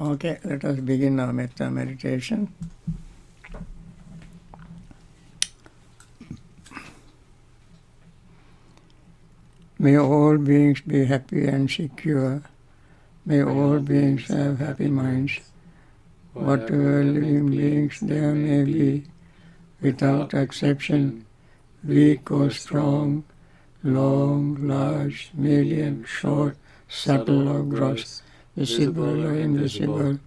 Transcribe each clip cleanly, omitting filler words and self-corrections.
Okay, let us begin our metta meditation. May all beings be happy and secure. May all beings have happy minds. Whatever living beings there may be, without exception, weak or strong, long, large, medium, short, subtle or gross, visible or invisible,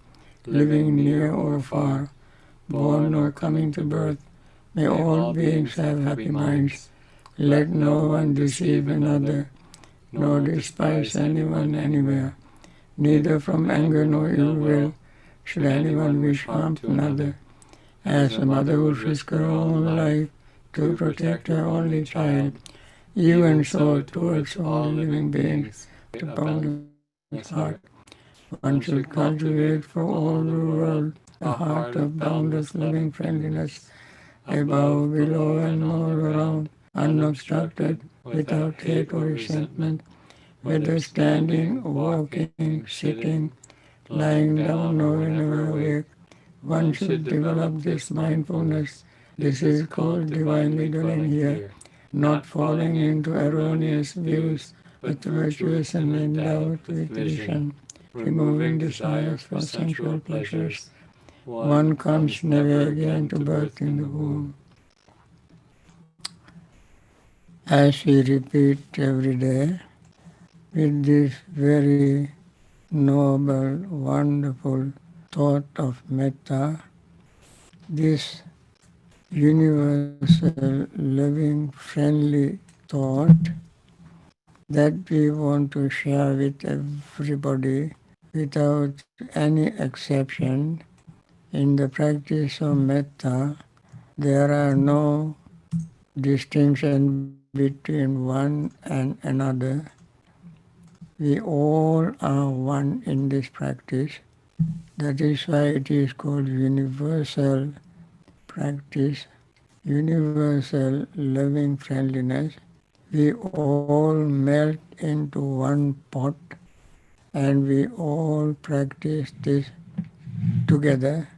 living near or far, born or coming to birth, may all beings have happy minds. Let no one deceive another, nor despise anyone anywhere. Neither from anger nor ill will should anyone wish harm to another. As a mother would risk her own life to protect her only child, even so towards all living beings, to boundless heart, one should cultivate for all the world a heart of boundless loving friendliness, above, below, and all around, unobstructed, without hate or resentment, whether standing, walking, sitting, lying down, or whenever awake. One should develop this mindfulness. This is called divinely dwelling here, not falling into erroneous views, but virtuous and endowed with vision, removing desires for sensual pleasures. One comes never again to birth in the womb. As we repeat every day, with this very noble, wonderful thought of metta, this universal, loving, friendly thought that we want to share with everybody without any exception. In the practice of metta, there are no distinction between one and another. We all are one in this practice. That is why it is called universal practice, universal loving friendliness. We all melt into one pot and we all practice this together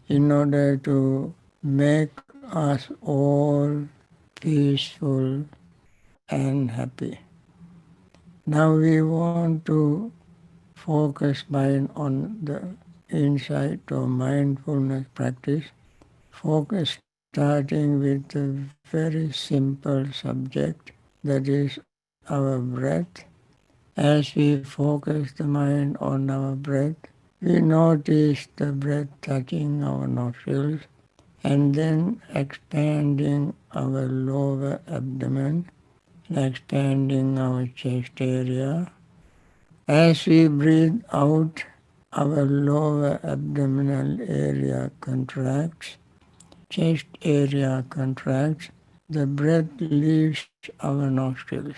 in order to make us all peaceful and happy. Now we want to focus mind on the insight or mindfulness practice. Focus starting with a very simple subject, that is our breath. As we focus the mind on our breath, we notice the breath touching our nostrils and then expanding our lower abdomen, expanding our chest area. As we breathe out, our lower abdominal area contracts, chest area contracts, the breath leaves our nostrils.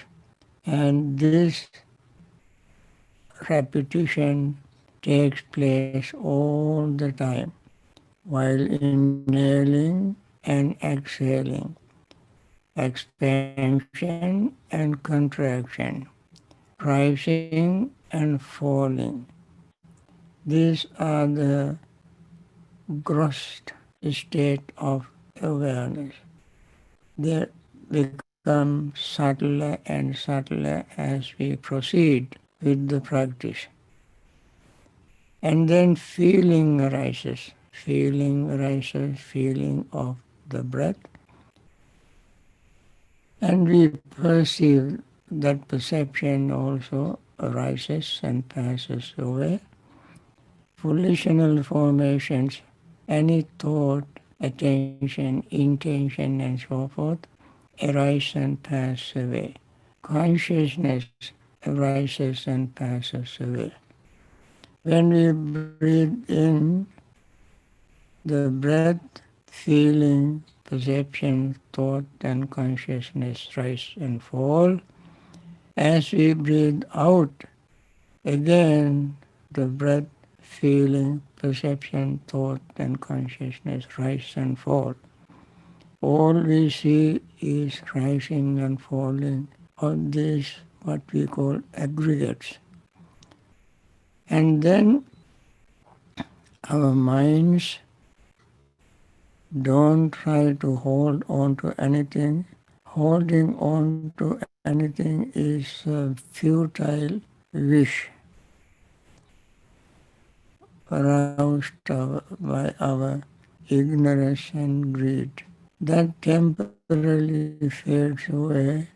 And this repetition takes place all the time while inhaling and exhaling, expansion and contraction, rising and falling. These are the gross state of awareness. They become subtler and subtler as we proceed with the practice. And then feeling arises, feeling of the breath. And we perceive that perception also arises and passes away. Volitional formations, any thought, attention, intention, and so forth, arise and pass away. Consciousness arises and passes away. When we breathe in, the breath, feeling, perception, thought, and consciousness rise and fall. As we breathe out, again the breath, feeling, perception, thought, and consciousness rise and fall. All we see is rising and falling of these what we call aggregates. And then our minds don't try to hold on to anything. Holding on to anything is a futile wish aroused by our ignorance and greed. That temporarily fades away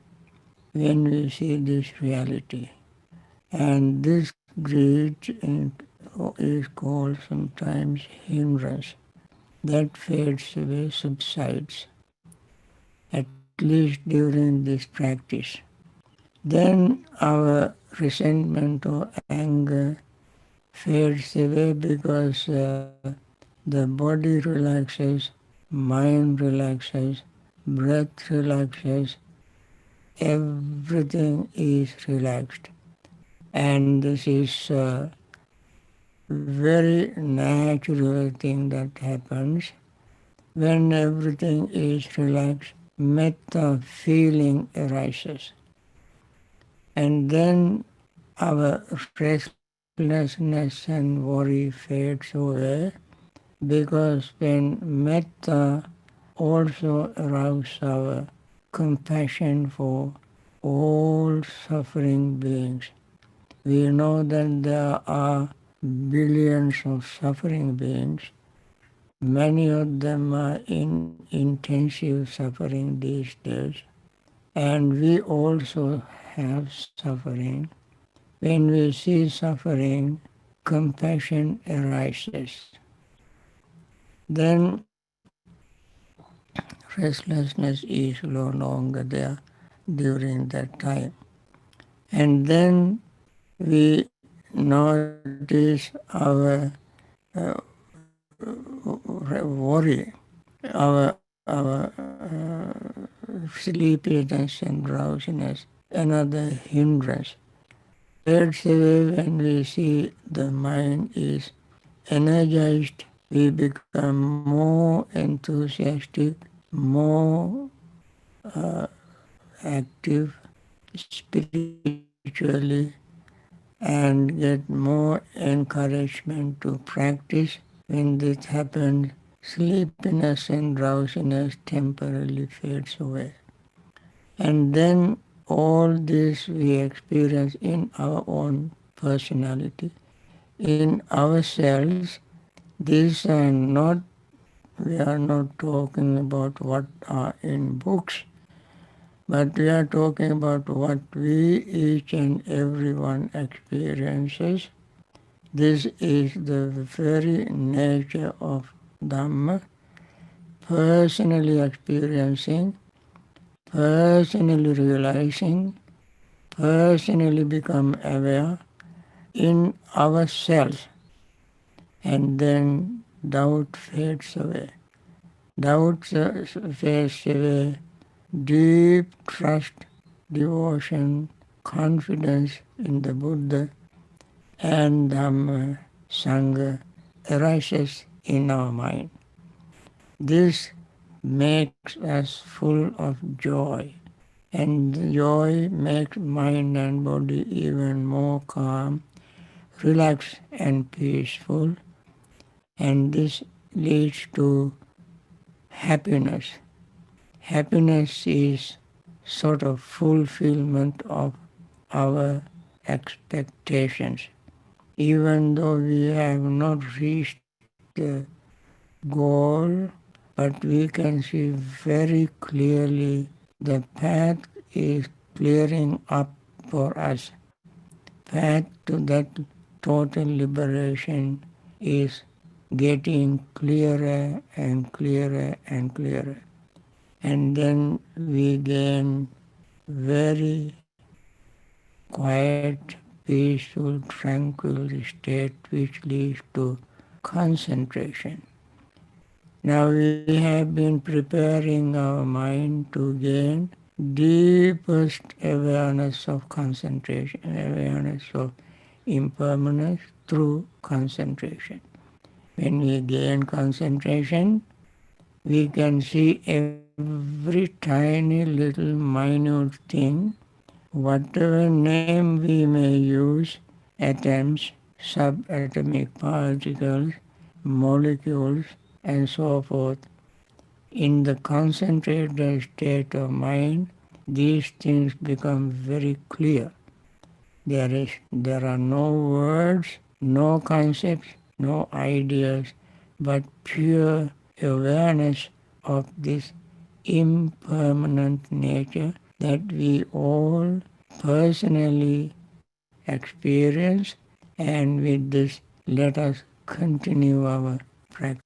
when we see this reality. And this greed is called sometimes hindrance. That fades away, subsides, at least during this practice. Then our resentment or anger fades away because the body relaxes, mind relaxes, breath relaxes, everything is relaxed. And this is a very natural thing that happens. When everything is relaxed, metta feeling arises. And then our restlessness and worry fades away because when metta also arouses our compassion for all suffering beings. We know that there are billions of suffering beings. Many of them are in intensive suffering these days. And we also have suffering. When we see suffering, compassion arises. Then restlessness is no longer there during that time. And then we notice our worry, our sleepiness and drowsiness, another hindrance. Fades away when we see the mind is energized. We become more enthusiastic, more active spiritually, and get more encouragement to practice. When this happens, sleepiness and drowsiness temporarily fades away. And then all this we experience in our own personality, in ourselves. These are not, we are not talking about what are in books, but we are talking about what we, each and everyone, experiences. This is the very nature of Dhamma, personally experiencing, personally realizing, personally become aware in ourselves. And then doubt fades away. Doubt fades away. Deep trust, devotion, confidence in the Buddha and Dhamma, Sangha arises in our mind. This makes us full of joy, and joy makes mind and body even more calm, relaxed and peaceful, and this leads to happiness. Happiness is sort of fulfillment of our expectations. Even though we have not reached the goal, but we can see very clearly the path is clearing up for us. Path to that total liberation is getting clearer and clearer and clearer. And then we gain very quiet, peaceful, tranquil state which leads to concentration. Now we have been preparing our mind to gain deepest awareness of concentration, awareness of impermanence through concentration. When we gain concentration, we can see every tiny little minute thing, whatever name we may use, atoms, subatomic particles, molecules, and so forth. In the concentrated state of mind, these things become very clear. There are no words, no concepts, no ideas, but pure awareness of this impermanent nature that we all personally experience, and with this let us continue our practice.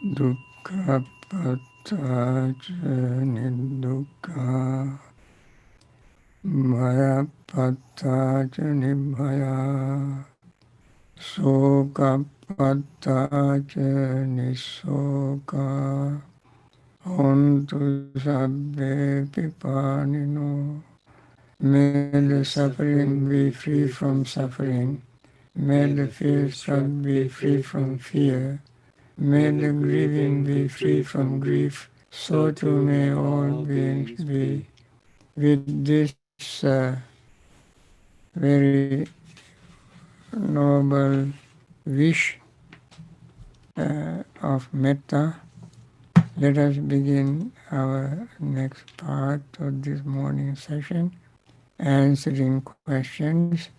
dukkha pattaca nidukkha, bhaya pattaca nibhaya, soka pattaca nisoka, hontu sabbe pipanino. May the suffering be free from suffering. May the fear-struck be free from fear. May the grieving be free from grief. So too may all beings be. With this very noble wish of metta, let us begin our next part of this morning session, answering questions.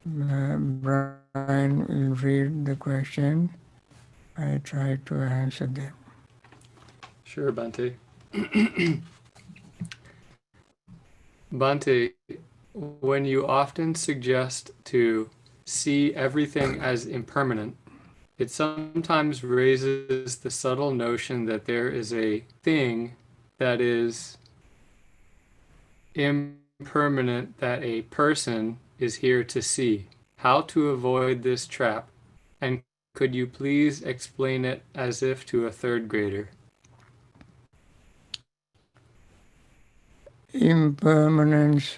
Brian will read the question. I try to answer them. Sure, Bante. Bante, when you often suggest to see everything as impermanent, it sometimes raises the subtle notion that there is a thing that is impermanent that a person is here to see. How to avoid this trap? And could you please explain it as if to a third grader? Impermanence,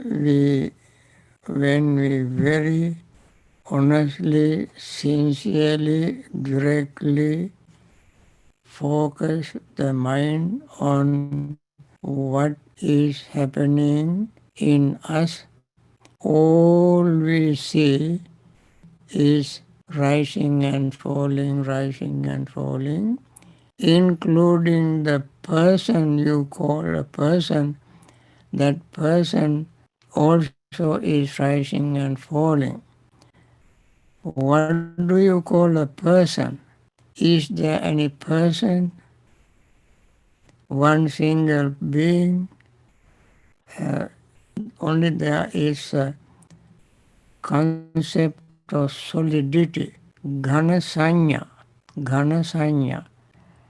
we, when we very honestly, sincerely, directly focus the mind on what is happening in us, all we see is rising and falling, including the person you call a person. That person also is rising and falling. What do you call a person? Is there any person, one single being? Only there is a concept of solidity, ghana sanya.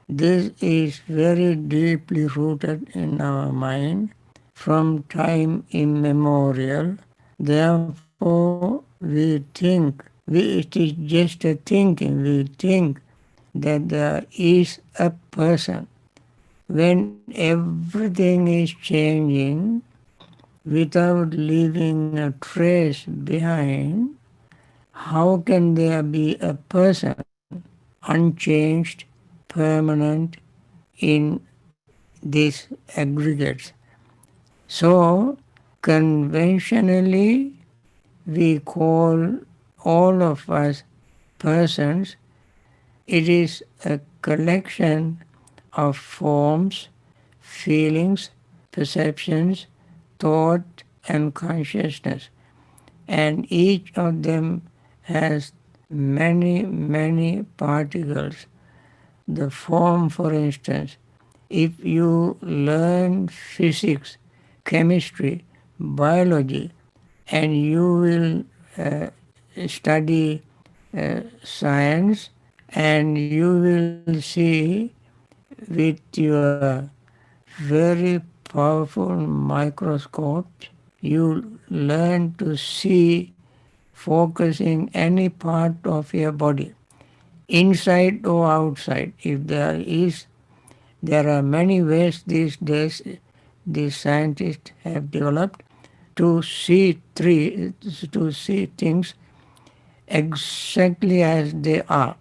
This is very deeply rooted in our mind from time immemorial. Therefore, we think, it is just a thinking, we think that there is a person. When everything is changing without leaving a trace behind, how can there be a person unchanged, permanent in these aggregates? So, conventionally, we call all of us persons. It is a collection of forms, feelings, perceptions, thought, and consciousness. And each of them has many particles. The form, for instance, if you learn physics, chemistry, biology, and you will study science, and you will see with your very powerful microscope, you learn to see focusing any part of your body, inside or outside. If there are many ways these days these scientists have developed to see things exactly as they are.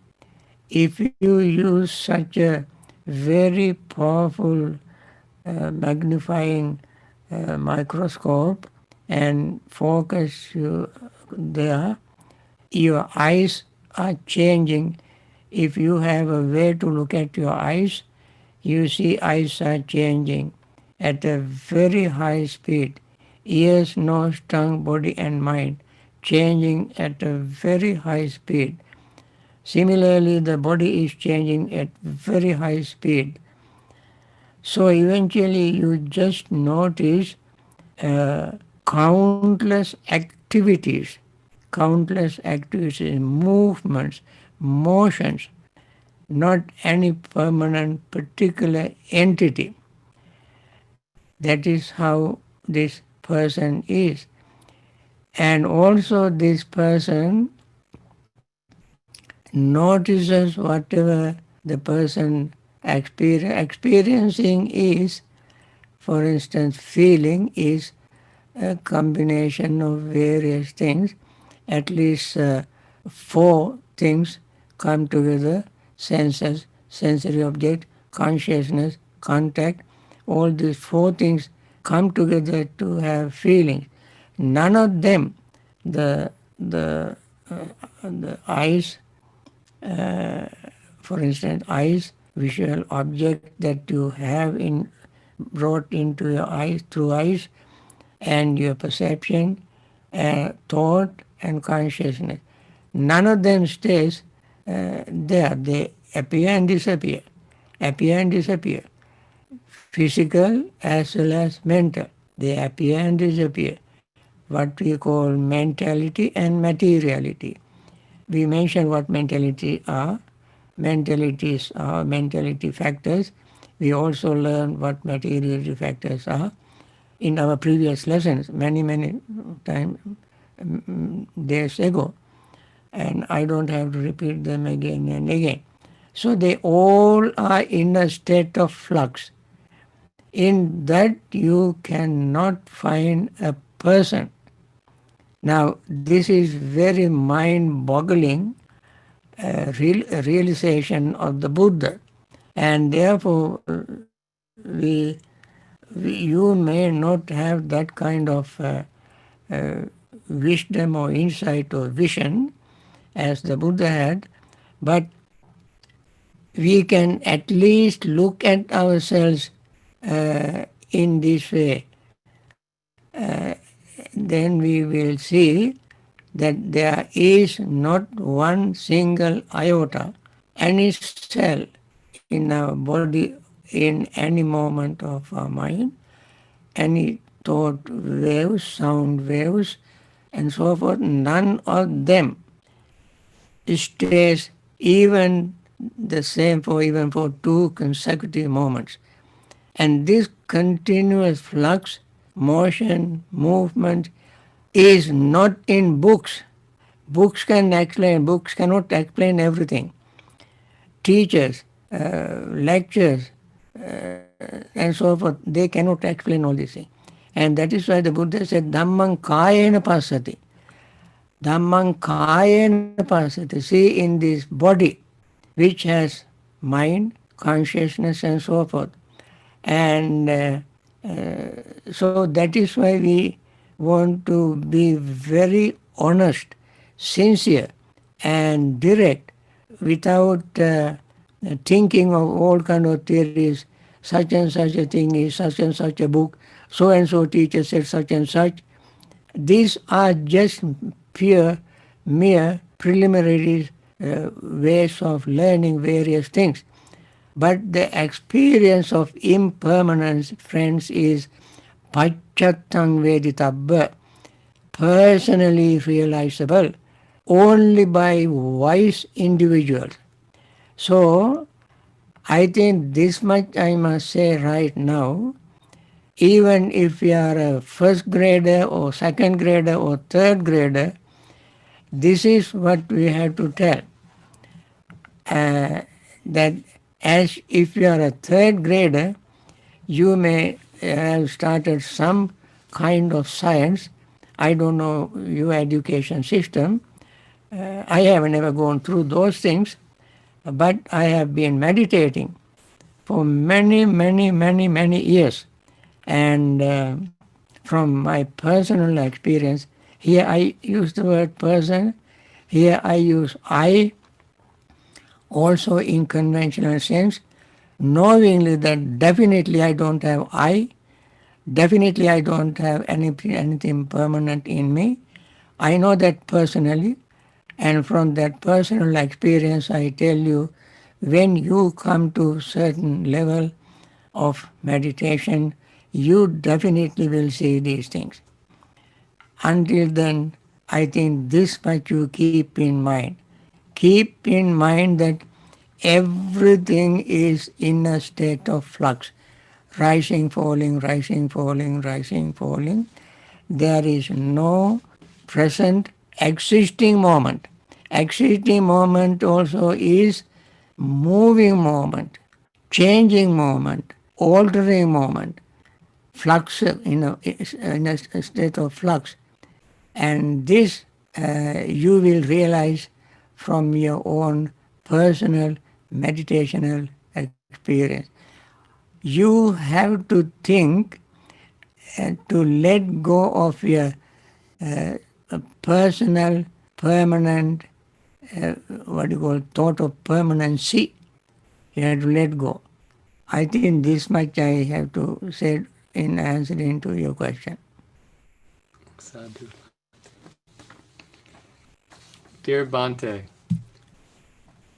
If you use such a very powerful magnifying microscope and focus you there, your eyes are changing. If you have a way to look at your eyes, you see eyes are changing at a very high speed. Ears, nose, tongue, body and mind changing at a very high speed. Similarly, the body is changing at very high speed. So eventually you just notice uh, countless activities, movements motions, not any permanent particular entity. That is how this person is. And also this person notices whatever the person experiencing is. For instance, feeling is a combination of various things. At least four things come together: senses, sensory object, consciousness, contact. All these four things come together to have feelings. None of them, the the the eyes, uh, for instance, eyes, visual object that you have in brought into your eyes through eyes, and your perception, thought, and consciousness. None of them stays there. They appear and disappear, appear and disappear. Physical as well as mental. They appear and disappear. What we call mentality and materiality. We mentioned what mentality are. Mentalities are mentality factors. We also learned what materiality factors are in our previous lessons many time days ago, and I don't have to repeat them again and again. So they all are in a state of flux. In that you cannot find a person. Now this is very mind-boggling realization of the Buddha, and therefore you may not have that kind of wisdom or insight or vision as the Buddha had, but we can at least look at ourselves in this way. Then we will see that there is not one single iota, any cell in our body, in any moment of our mind, any thought waves, sound waves, and so forth, none of them stays even the same for even for two consecutive moments. And this continuous flux, motion, movement is not in books. Books cannot explain everything. Teachers, lectures, and so forth, they cannot explain all these things. And that is why the Buddha said, Dhammang kayena passati. Dhammang kayena passati. See, in this body, which has mind, consciousness, and so forth. And so that is why we want to be very honest, sincere, and direct, without thinking of all kind of theories. Such and such a thing is such and such a book. So and so teacher said such and such. These are just pure, mere preliminary ways of learning various things. But the experience of impermanence, friends, is pacchatthang veditabba, personally realizable only by wise individuals. So, I think this much I must say right now. Even if we are a first grader or second grader or third grader, this is what we have to tell. That as if you are a third grader, you may have started some kind of science. I don't know your education system. I have never gone through those things, but I have been meditating for many years. And from my personal experience, here I use the word person, here I use I, also in conventional sense, knowingly that definitely I don't have I, definitely I don't have anything permanent in me. I know that personally, and from that personal experience I tell you, when you come to certain level of meditation, you definitely will see these things. Until then, I think this much you keep in mind. keep in mind that everything is in a state of flux, rising, falling, rising, falling, rising, falling. There is no present existing moment. Existing moment also is moving moment, changing moment, altering moment, flux in a state of flux. And this you will realize from your own personal meditational experience. You have to think to let go of your uh, personal, permanent, what you call thought of permanency. You have to let go. I think this much I have to say in answering to your question. Sadhu. Dear Bhante,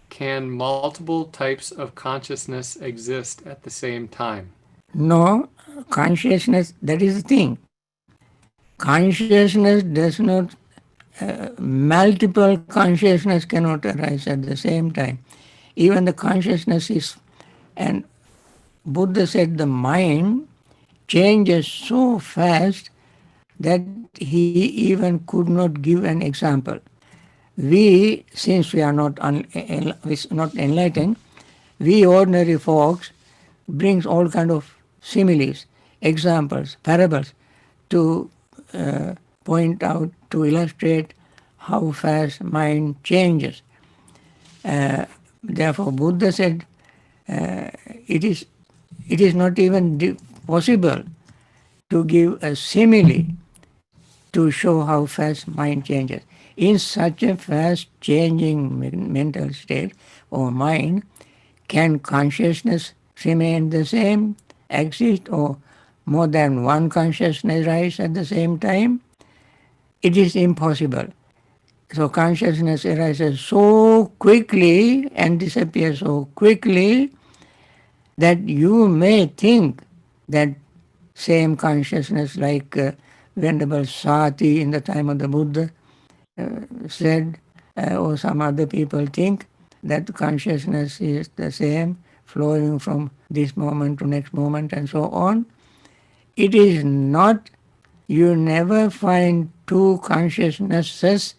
can multiple types of consciousness exist at the same time? No, consciousness, that is the thing. Consciousness does not, multiple consciousness cannot arise at the same time. Even the consciousness is, and Buddha said the mind changes so fast that he even could not give an example. We, since we are not enlightened, we ordinary folks brings all kind of similes, examples, parables to point out, to illustrate how fast mind changes. Therefore, Buddha said it is it is not even possible to give a simile to show how fast mind changes. In such a fast changing mental state or mind, can consciousness remain the same, exist, or more than one consciousness rise at the same time? It is impossible. So consciousness arises so quickly and disappears so quickly that you may think that same consciousness, like Venerable Sati in the time of the Buddha said, or some other people think that consciousness is the same, flowing from this moment to next moment and so on. It is not. You never find two consciousnesses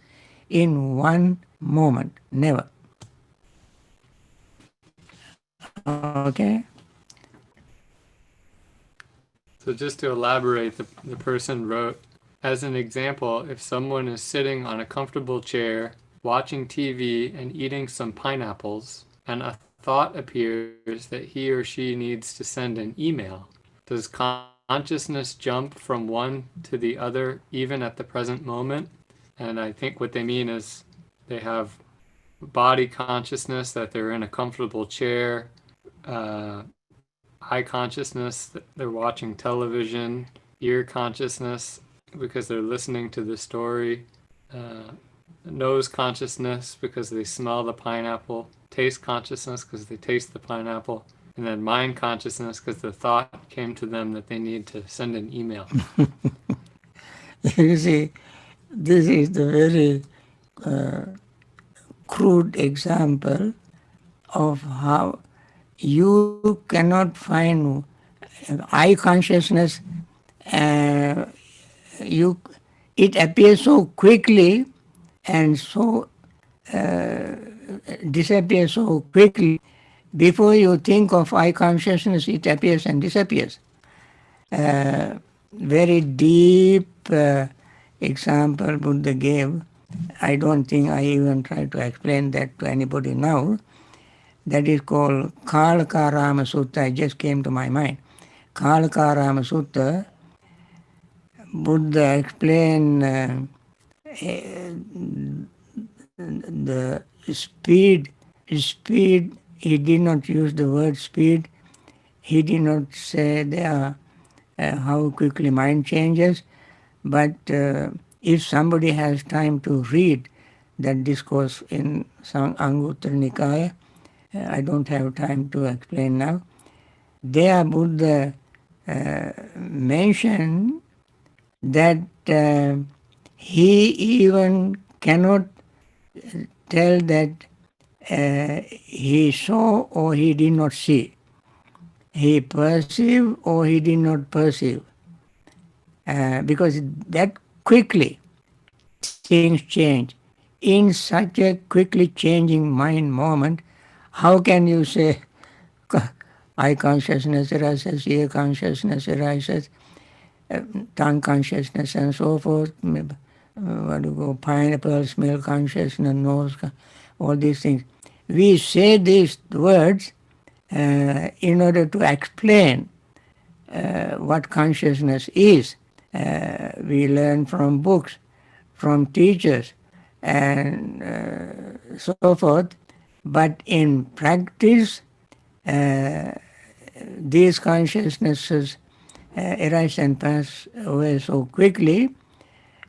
in one moment. Never. Okay? So, just to elaborate, the person wrote, as an example, if someone is sitting on a comfortable chair, watching TV, and eating some pineapples, and a thought appears that he or she needs to send an email, does consciousness jump from one to the other even at the present moment? And I think what they mean is they have body consciousness that they're in a comfortable chair, eye consciousness that they're watching television, ear consciousness because they're listening to the story, nose consciousness because they smell the pineapple, taste consciousness because they taste the pineapple, and then mind consciousness because the thought came to them that they need to send an email. You see, this is the very crude example of how you cannot find eye consciousness. Uh, you, it appears so quickly and so disappears so quickly. Before you think of eye consciousness, it appears and disappears. Very deep example Buddha gave. I don't think I even try to explain that to anybody now. That is called Kalakarama Sutta. It just came to my mind. Kalakarama Sutta, Buddha explained the speed. He did not use the word speed. He did not say there how quickly mind changes. But if somebody has time to read that discourse in Anguttara Nikaya, I don't have time to explain now. There Buddha mentioned that he even cannot tell that he saw or he did not see. He perceived or he did not perceive. Because that quickly things change. In such a quickly changing mind moment, how can you say eye consciousness arises, ear consciousness arises, tongue consciousness and so forth, what do you go, pineapple smell consciousness, nose, all these things. We say these words in order to explain what consciousness is. We learn from books, from teachers, and so forth. But in practice, uh, these consciousnesses arise and pass away so quickly,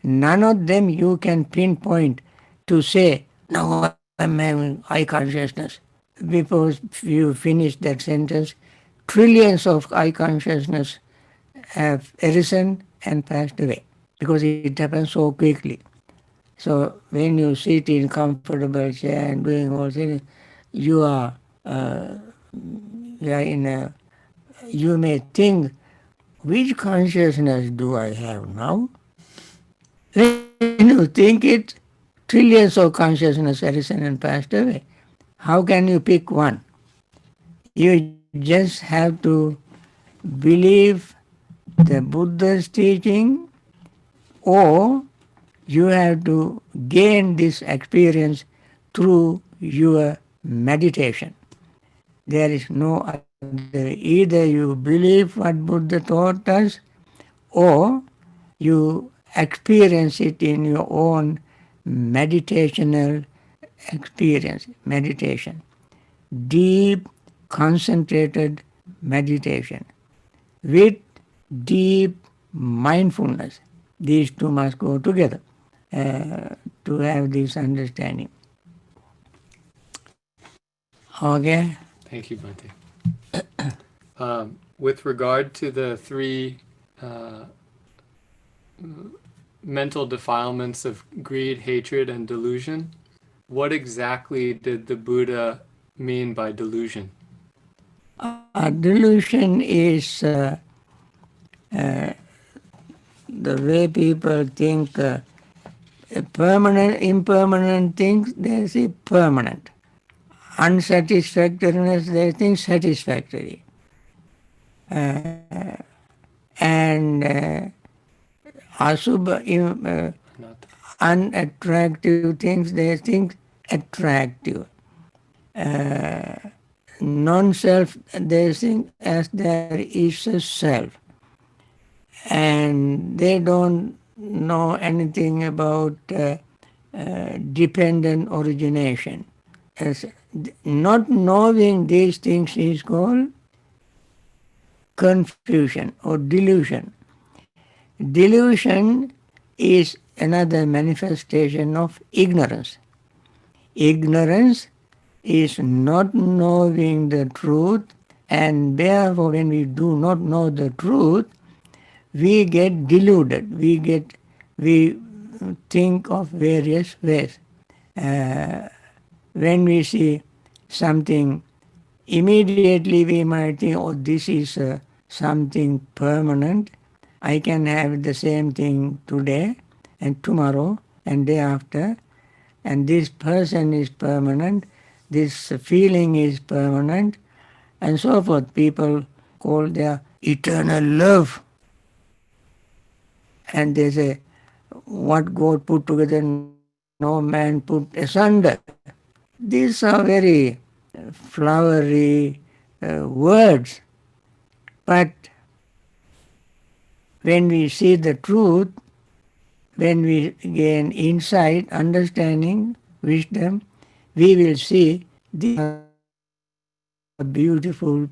none of them you can pinpoint to say, now I'm having eye consciousness. Before you finish that sentence, trillions of eye consciousness have arisen and passed away because it happens so quickly. So when you sit in comfortable chair and doing all things, you are, you are in a, you may think, which consciousness do I have now? When you think it, trillions of consciousness arisen and passed away. How can you pick one? You just have to believe the Buddha's teaching, or you have to gain this experience through your meditation. There is no other. Either you believe what Buddha taught us, or you experience it in your own meditational experience, meditation. Deep, concentrated meditation with deep mindfulness. These two must go together to have this understanding. Okay? Thank you, Bhante. With regard to the three uh, mental defilements of greed, hatred, and delusion, what exactly did the Buddha mean by delusion? Delusion is the way people think permanent, impermanent things, they see permanent. Unsatisfactoriness, they think satisfactory. And asubha, Not unattractive things, they think attractive. Non-self, they think as there is a self. And they don't know anything about dependent origination. As not knowing these things is called confusion or delusion. Delusion is another manifestation of ignorance. Ignorance is not knowing the truth, and therefore when we do not know the truth, we get deluded. We think of various ways. When we see something, immediately we might think, oh, this is something permanent. I can have the same thing today and tomorrow and day after, and this person is permanent, this feeling is permanent, and so forth. People call their eternal love. And they say, what God put together, no man put asunder. These are very flowery words. But when we see the truth, when we gain insight, understanding, wisdom, we will see these are beautiful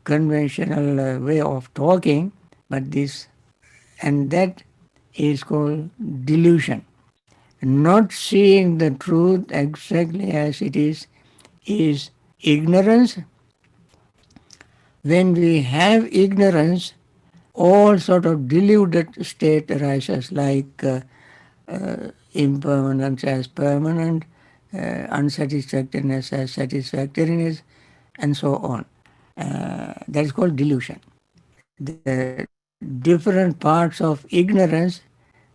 conventional way of talking, but this and that is called delusion. Not seeing the truth exactly as it is ignorance. When we have ignorance, all sort of deluded state arises, like impermanence as permanent, unsatisfactoriness as satisfactoriness, and so on. That is called delusion. The different parts of ignorance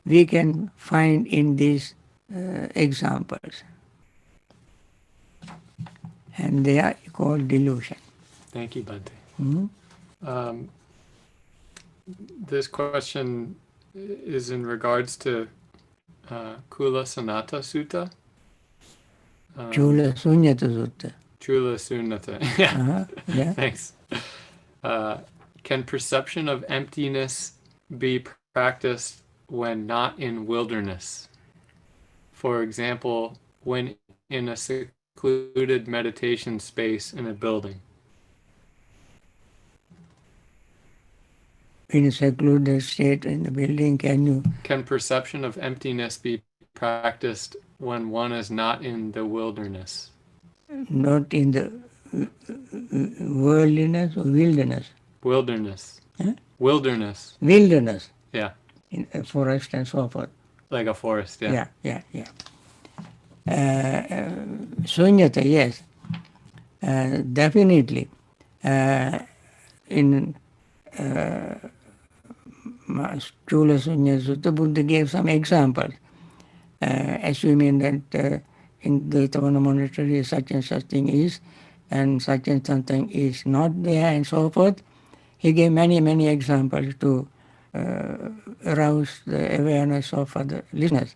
we can find in these examples. And they are called delusion. Thank you, Bhante. Hmm? This question is in regards to Kula Sanata Sutta. Chula Sunyata Sutta. Chula Sunnata. Yeah. Yeah. Thanks. Can perception of emptiness be practiced when not in wilderness? For example, when in a secluded meditation space in a building. In a secluded state in the building, Can perception of emptiness be practiced when one is not in the wilderness? not in the worldliness or wilderness? Wilderness. Huh? Wilderness. Wilderness. Yeah. In a forest and so forth. Like a forest, yeah. Yeah. Sunyata, yes. Definitely. In Chula Sunya Sutta, Buddha gave some examples, assuming that in the Tavana monastery such and such thing is, and such and something is not there, and so forth. He gave many examples to arouse the awareness of other listeners.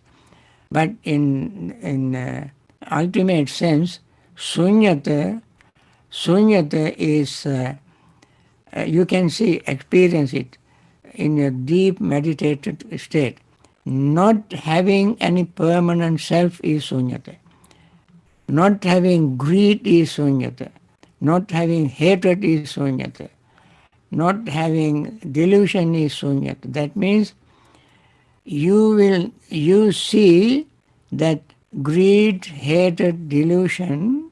But in ultimate sense, sunyata is, you can see, experience it in a deep meditated state. Not having any permanent self is sunyata. Not having greed is sunyata. Not having hatred is sunyata. Not having delusion is sunyata. That means you see that greed, hatred, delusion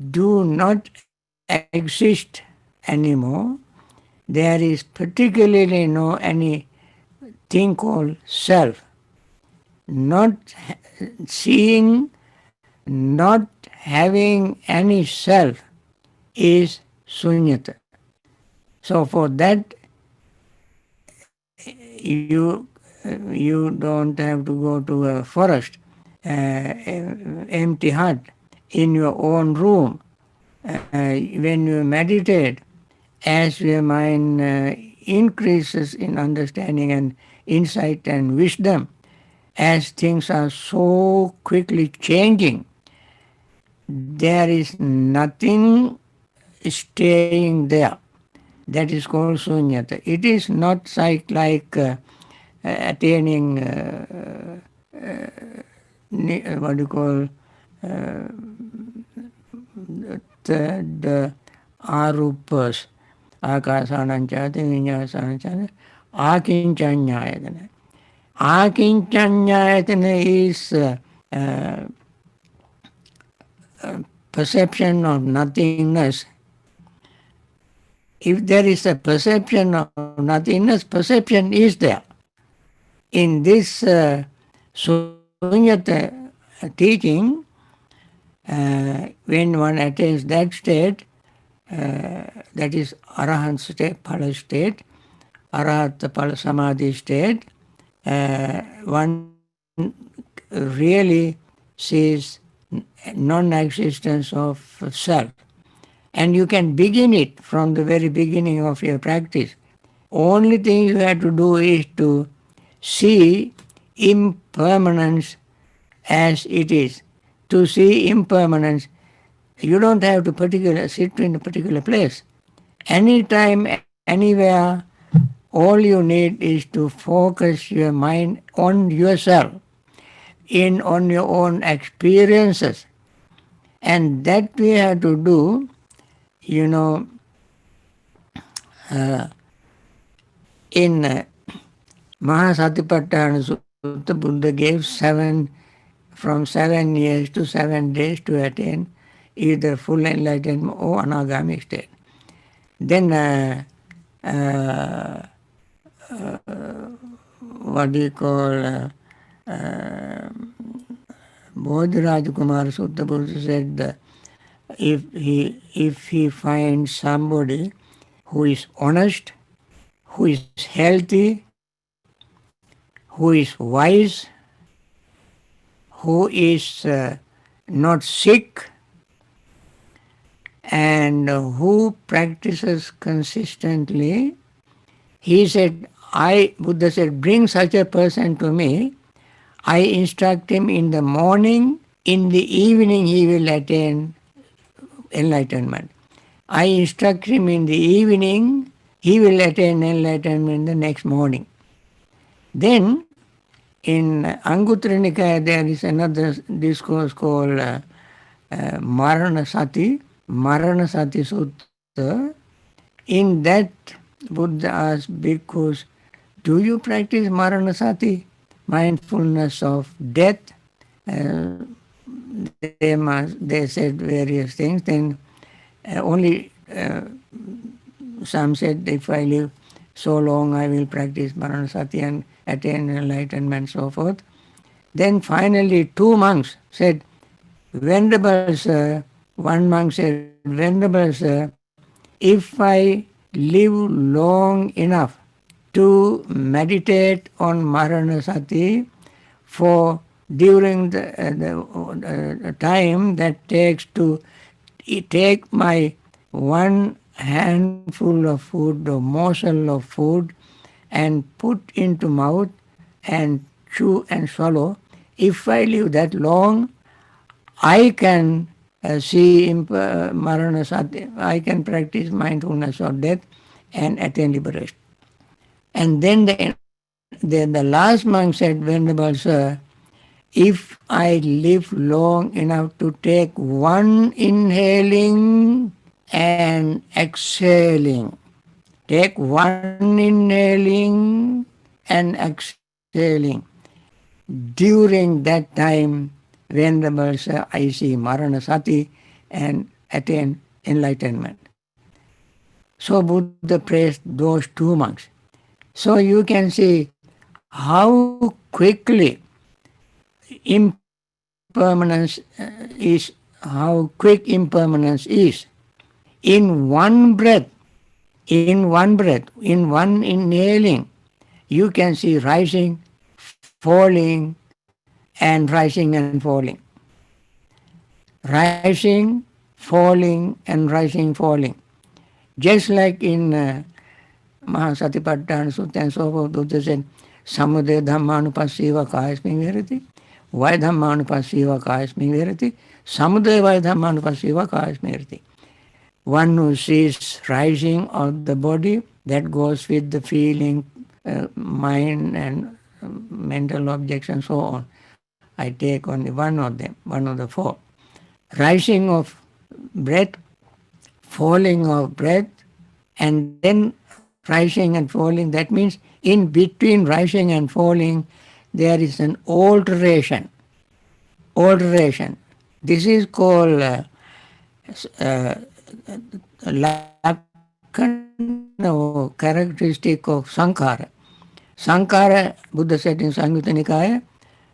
do not exist anymore. There is particularly no any thing called self. Not seeing, not having any self is sunyata. So for that, you don't have to go to a forest, empty hut, in your own room. When you meditate, as your mind increases in understanding and insight and wisdom, as things are so quickly changing, there is nothing staying there. That is called sunyata. It is not like attaining what do you call the arupas, akasananchate, vinyasananchate, akinchanyayatana. Akinchanyayatana is perception of nothingness. If there is a perception of nothingness, perception is there. In this sunyata teaching, when one attains that state, that is arahant state, phala state, arahat phala samadhi state, one really sees non-existence of self. And you can begin it from the very beginning of your practice. Only thing you have to do is to see impermanence as it is. To see impermanence, you don't have to sit in a particular place. Anytime, anywhere, all you need is to focus your mind on yourself, on your own experiences. And that we have to do, in Mahasatipatthana Sutta, Buddha gave from 7 years to 7 days to attain either full enlightenment or anagami state. Then what do you call Bodhiraj Kumar Sutta Buddha said if he finds somebody who is honest, who is healthy, who is wise, who is not sick, and who practices consistently, he said, Buddha said, bring such a person to me. I instruct him in the morning, in the evening he will attain enlightenment. I instruct him in the evening, he will attain enlightenment the next morning. Then in Anguttara Nikaya there is another discourse called Marana Sati Sutta. In that Buddha asked bhikkhus, do you practice Marana Sati, mindfulness of death? They said various things. Then only some said, if I live so long, I will practice Maranasati and attain enlightenment, so forth. Then finally, two monks said, Venerable Sir, one monk said, Venerable Sir, if I live long enough to meditate on Maranasati for during the time that takes to take my one handful of food or morsel of food and put into mouth and chew and swallow, if I live that long, I can see Maranasati, I can practice mindfulness of death and attain liberation. And then the last monk said, Venerable Sir, if I live long enough to take one inhaling and exhaling, take one inhaling and exhaling, during that time, Venerable Sir, I see Maranasati and attain enlightenment. So Buddha praised those two monks. So you can see how quickly impermanence how quick impermanence is. In one breath, in one inhaling, you can see rising, falling, and rising and falling. Rising, falling, and rising, falling. Just like in Mahasatipatthana Sutta and so forth, Buddha said, Samudaya Dhammanupassiva Kayasmi Virati, Vaya Dhammanupassiva Kayasmi Virati, Samudaya Vaya Dhammanupassiva Kayasmi Virati. One who sees rising of the body, that goes with the feeling, mind and mental objects and so on. I take only one of them, one of the four. Rising of breath, falling of breath, and then rising and falling. That means in between rising and falling, there is an alteration. Alteration. This is called lakkhana, characteristic of sankhara. Sankhara, Buddha said in Samyutta Nikaya,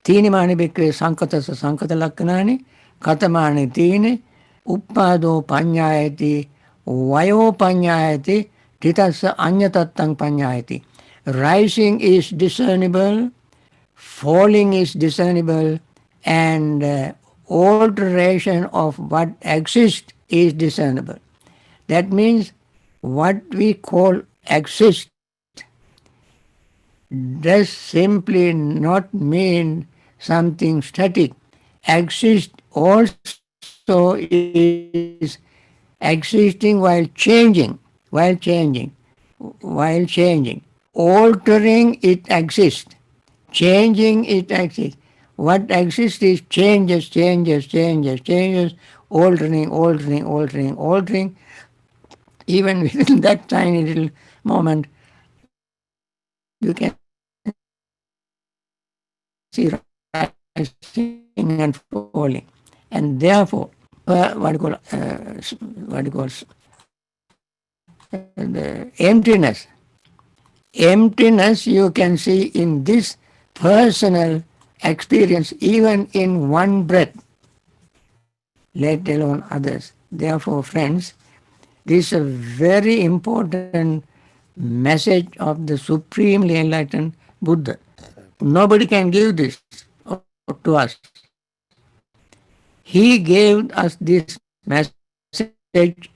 Teenimani bhikkhave sankatasa sankata lakkanani, katamani teene, uppado panyayati, vayo panyayati, titassa anyatattang panyayati. Rising is discernible, falling is discernible, and alteration of what exists is discernible. That means what we call exist does simply not mean something static. Exist also is existing while changing. Altering it exists. Changing it exists. What exists is changes, altering. Even within that tiny little moment, you can see rising and falling. And therefore, the emptiness you can see in this personal experience even in one breath, let alone others. Therefore, friends, this is a very important message of the supremely enlightened Buddha. Nobody can give this to us. He gave us this message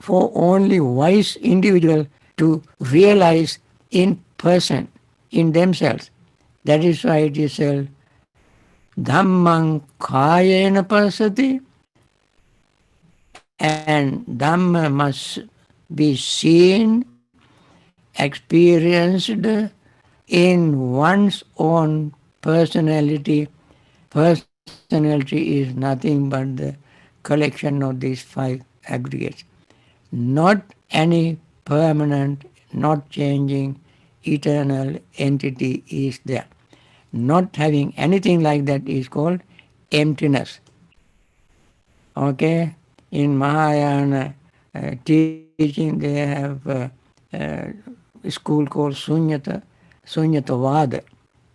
for only wise individual to realize in person, in themselves. That is why it is said, Dhammang kayena pasati, and Dhamma must be seen, experienced in one's own personality. Personality is nothing but the collection of these five aggregates. Not any permanent, not changing, eternal entity is there. Not having anything like that is called emptiness. Okay? In Mahayana teaching, they have a school called Sunyatavada.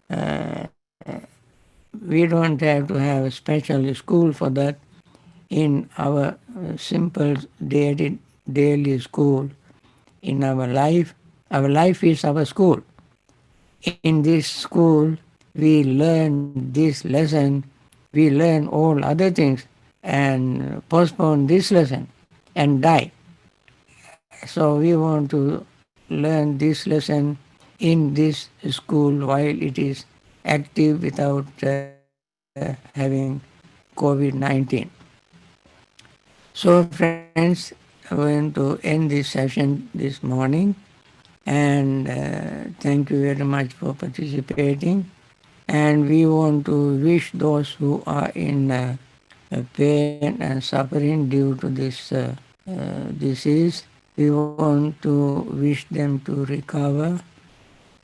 Uh, we don't have to have a special school for that. In our simple daily school, in our life is our school. In this school, we learn this lesson, we learn all other things and postpone this lesson and die. So we want to learn this lesson in this school while it is active without having COVID-19. So friends, I'm going to end this session this morning, and thank you very much for participating. And we want to wish those who are in pain and suffering due to this disease, we want to wish them to recover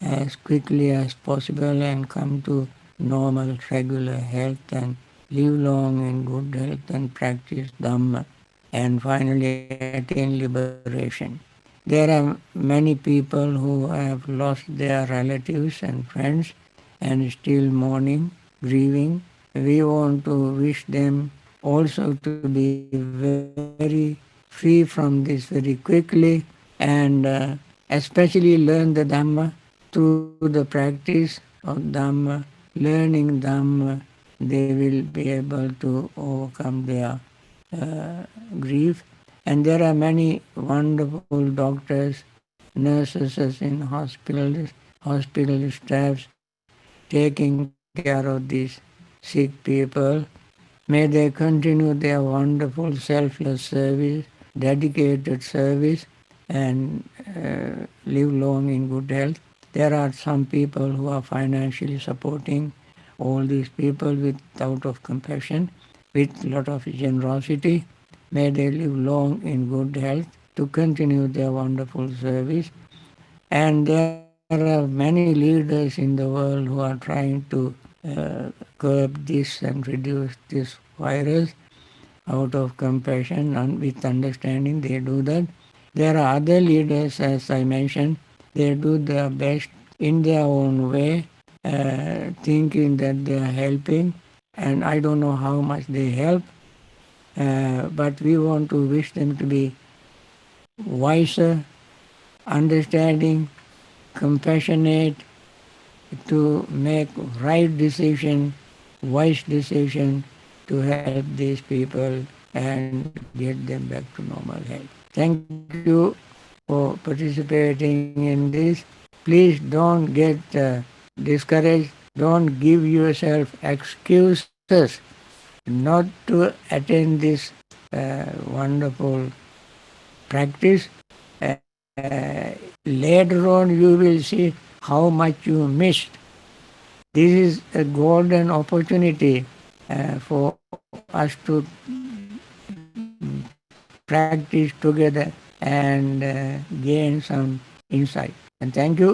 as quickly as possible and come to normal, regular health and live long in good health and practice Dhamma and finally attain liberation. There are many people who have lost their relatives and friends and still mourning, grieving. We want to wish them also to be very free from this very quickly and especially learn the Dhamma through the practice of Dhamma, learning Dhamma, they will be able to overcome their grief. And there are many wonderful doctors, nurses in hospital staffs taking care of these sick people. May they continue their wonderful selfless service, dedicated service, and live long in good health. There are some people who are financially supporting all these people with out of compassion, with lot of generosity. May they live long in good health to continue their wonderful service. And there are many leaders in the world who are trying to curb this and reduce this virus out of compassion and with understanding. They do that. There are other leaders, as I mentioned, they do their best in their own way, thinking that they are helping, and I don't know how much they help, but we want to wish them to be wiser, understanding, compassionate, to make right decision, wise decision to help these people and get them back to normal health. Thank you for participating in this. Please don't get discouraged. Don't give yourself excuses not to attend this wonderful practice. Later on, you will see how much you missed. This is a golden opportunity for us to practice together and gain some insight. And thank you.